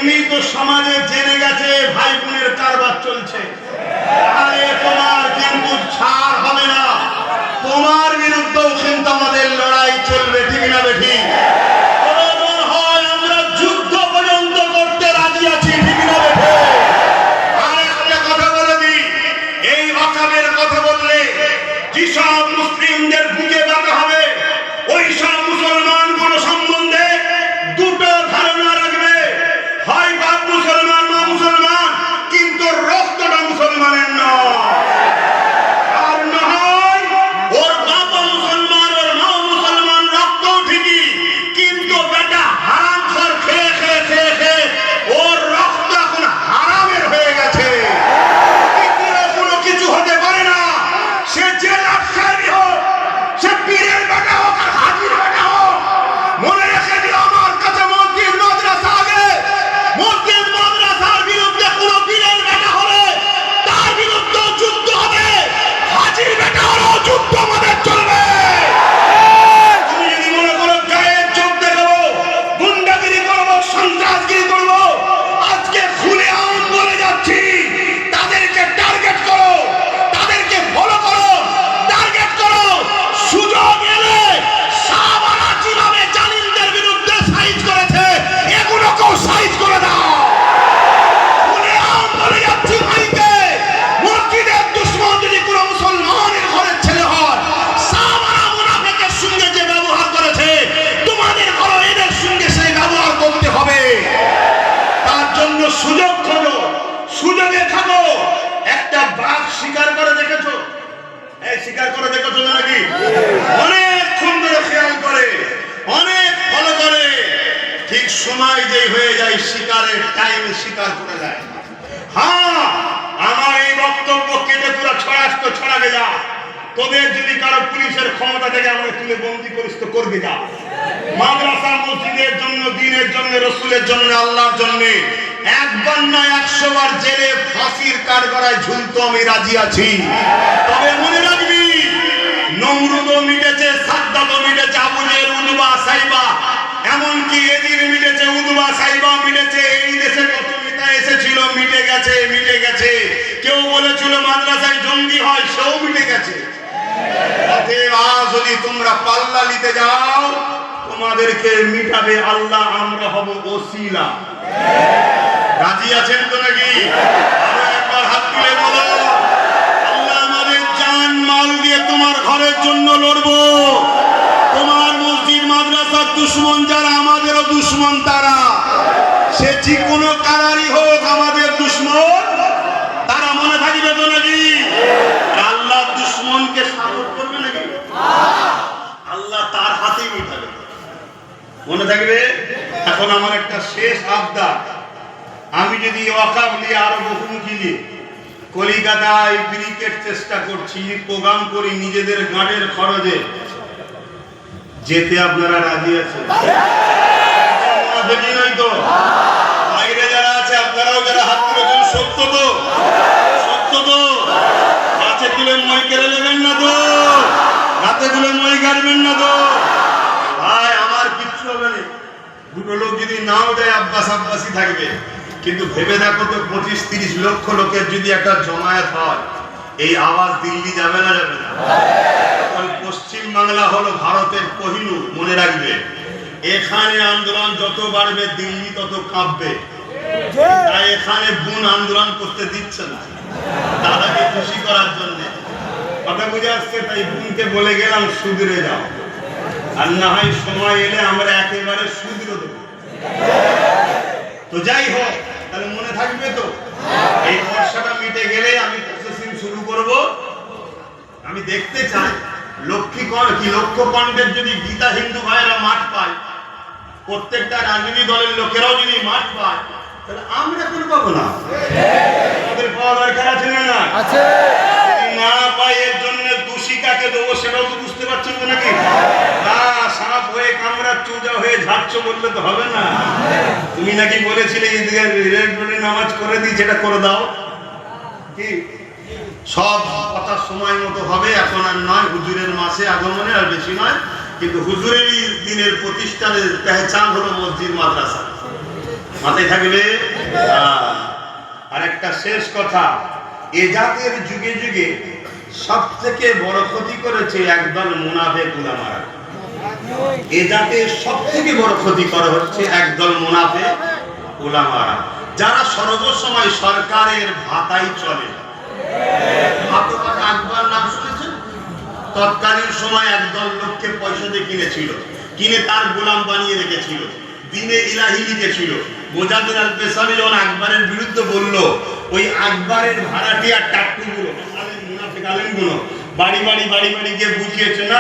এমনি তো সমাজে জেনে গেছে ভাই বোনের কারবার চলছে, তাহলে তোমার কিন্তু ছাড় হবে না, তোমার বিরুদ্ধেও কিন্তু আমাদের লড়াই চলবে, ঠিক না বেঠি? প্রয়োজন হয় আমরা যুদ্ধ পর্যন্ত করতে রাজি আছি, ঠিক না বেঠি? আর একটা কথা বলে দিই, এই ওয়াকাবের কথা বললে যেসব মুসলিমদের বুকে ব্যথা হবে, ওই সব মুসলমানগুলো সম্বন্ধে দুটো ধারণা রাখবে, হয় বাপ মুসলমান মা মুসলমান, কিন্তু রক্তটা মুসলমানের নয়, আর না হয় ওর বাবা মুসলমান ওর মা মুসলমান, রক্তও ঠিকই, কিন্তু বেটা হারাম খোর খেয়ে খেয়ে খেয়ে খেয়ে ওর রক্ত এখন হারামের হয়ে গেছে, কোনো কিছু হতে পারে না, সে যে লাশারি হোক, সে পীরের বেটা হোক আর হাজির বেটা হোক, মনে রেখে দিও আমার কাছে মসজিদ মাদ্রাসা আগে, মসজিদ মাদ্রাসার বিরুদ্ধে কোনো পীরের বেটা হলে তার বিরুদ্ধে যুদ্ধ হবে, হাজির বেটা হলেও যুদ্ধ আমাদের চলবে। তুমি যদি মনে করো গায়ে চোখ দেখাবো, গুন্ডাগিরি করবো, সন্ত্রাসগিরি করবো, আজকে খুলে আম বলে যাচ্ছি, তাদেরকে টার্গেট করো, তাদেরকে ফলো করো, টার্গেট করো, সুযোগ এলে সাহাবারা যেভাবে জালিমদের বিরুদ্ধে সাইজ করেছে এগুলোকেও সাইজ করে দাও। খুলে আম বলে যাচ্ছি ভাইকে, মসজিদের দুশমন যদি কোনো মুসলমানের ঘরের ছেলে হয়, সাহাবারা মুনাফিকের সঙ্গে যে ব্যবহার করেছে তোমাদের ঘরে এদের সঙ্গে সেই ব্যবহার করতে হবে। তার জন্য সুযোগ খোঁজো, সুযোগে থাকো। একটা বাঘ শিকার করে দেখেছো? এই শিকার করে দেখেছো না নাকি? অনেকক্ষণ ধরে খেয়াল করে, অনেক ফলো করে, ঠিক সময় যেই হয়ে যায় শিকারের টাইমে শিকার করে যায়। হ্যাঁ, আমার এই বক্তব্য কেটে তোরা ছড়াস তো ছড়াবে যা, তোদের যদি কারো পুলিশের ক্ষমতা থেকে আমাকে তুলে বন্দি করিস তো করবে যা। মাদ্রাসা মসজিদের জন্য, দ্বীনের জন্য, রসুলের জন্য, আল্লাহর জন্য একবার না 100 বার জেলে ফাঁসির কাঠগড়ায় ঝুলতো আমি রাজি আছি। তবে মনে রাখবি, নমরুদও মিটেছে, সাদ্দাতও মিটেছে, আবু জেহেল, উতবা, সাইবা, এমনকি এদিন মিটেছে, উতবা সাইবা মিটেছে। এই দেশে কত নেতা এসেছিল, মিটে গেছে, মিটে গেছে। কেউ বলেছিল মাদ্রাসায় জঙ্গি হয়, সেও মিটে গেছে। অতএব আজ যদি তোমরা পাল্লা নিতে যাও, তোমাদেরকে মিটাবে আল্লাহ, আমরা হব ওসিলা। রাজি আছেন তো নাকি? আরো একবার হাত তুলে বলো, আল্লাহ আমাদের জান মাল দিয়ে তোমার ঘরের জন্য লড়বো। তোমার মসজিদ মাদ্রাসার দুশমন যারা, আমাদেরও দুশমন তারা, সে যে কোনো কালারই হোক আমাদের দুশমন, তারা মনে থাকবে তো নাকি? আল্লাহ দুশমনকে সাপোর্ট করবে নাকি? আল্লাহ তার হাতেই মিটাবে, মনে থাকবে। এখন আমার একটা শেষ আবদার, আমি যদি ওয়াকাব নিয়ে আরো বহুমুখী নিয়ে কলিকাতায় ক্রিকেট চেষ্টা করছি, প্রোগ্রাম করি নিজেদের গানের খরচে, যেতে আপনারা রাজি আছেন? তো বাইরে যারা আছে আপনারাও যারা হাত তুলেছেন, সত্য তো? সত্য তো? গাছে তুলে মই কেড়ে নেবেন না তো? হাতে তুলে মই গাড়বেন না তো? ভাই আমার কিচ্ছু হবে না, দুটো লোক যদি নাও যায় আব্বাস আব্বাসই থাকবে, কিন্তু ভেবে দেখো তো 25-30 লক্ষ লোকের যদি একটা জমায়েত হয়, এই আওয়াজ দিল্লি যাবে না? যাবে না? পশ্চিম বাংলা হলো ভারতের কোহিনূর, মনে রাখবে। এখানে আন্দোলন যত বাড়বে দিল্লি তত কাঁপবে, তাই এখানে বোন আন্দোলন করতে দিচ্ছে না, দাদাকে খুশি করার জন্য। কথা বুঝে আসছে? তাই বোনকে বলে গেলাম সুধরে যাও, আর না হয় সময় এলে আমরা একেবারে সুধরে দেবো। তো যাই হোক, তাহলে মনে থাকবে তো, এই বর্ষাটা মিটে গেলে আমি প্রসেসিং শুরু করব। আমি দেখতে চাই লক্ষ্য কণ্ঠের যদি গীতা হিন্দু ভাইয়েরা মাঠ পায়, প্রত্যেকটা রাজনীতি দলের লোকেরাও যদি মাঠ পায়, তাহলে আমরা কোন পাবো না? আমাদের পাওয়া দরকার আছে না? আছে। যদি না পাই এর জন্য দোষী কাকে দেবো সেটাও তো বুঝতে পারছেন তো নাকি? সাপ হয়ে কামড়া চুজা হয়ে ঝাড়ছ বললে তো হবে না। তুমি নাকি বলেছিলে ঈদের নামাজ করে দিই, যেটা করে দাও। কি সব কথা সময় মতো হবে, এখন আর নয়, হুজুরের মাসে আগমনে আর বেশি নয়, কিন্তু হুজুরের দিনের প্রতিষ্ঠানের পেহচান হলো মসজিদ মাদ্রাসা। মাথায় থাকবে। আর একটা শেষ কথা, এ জাতের যুগে যুগে সব থেকে বড় ক্ষতি করেছে একদল মুনাফিক উলামারা। এ জাতের সব থেকে বড় ক্ষতি করা হচ্ছে একদল মুনাফিক উলামারা, যারা সর্বসময় সরকারের ভাতাই চলে। আকবর নাম শুনেছেন? তৎকালীন সময় একদল লোককে পয়সা দিয়ে কিনেছিল, কিনে তার গোলাম বানিয়ে রেখেছিল, দিনে ইলাহি লিখেছিল। মোজাদ্দেদ আল পেশানি যখন আকবরের বিরুদ্ধে বলল, ওই আকবরের ভাড়াটিয়া টাট্টুগুলো মুনাফিক আলেমগুলো বাড়ি বাড়ি গিয়ে বুঝিয়েছে না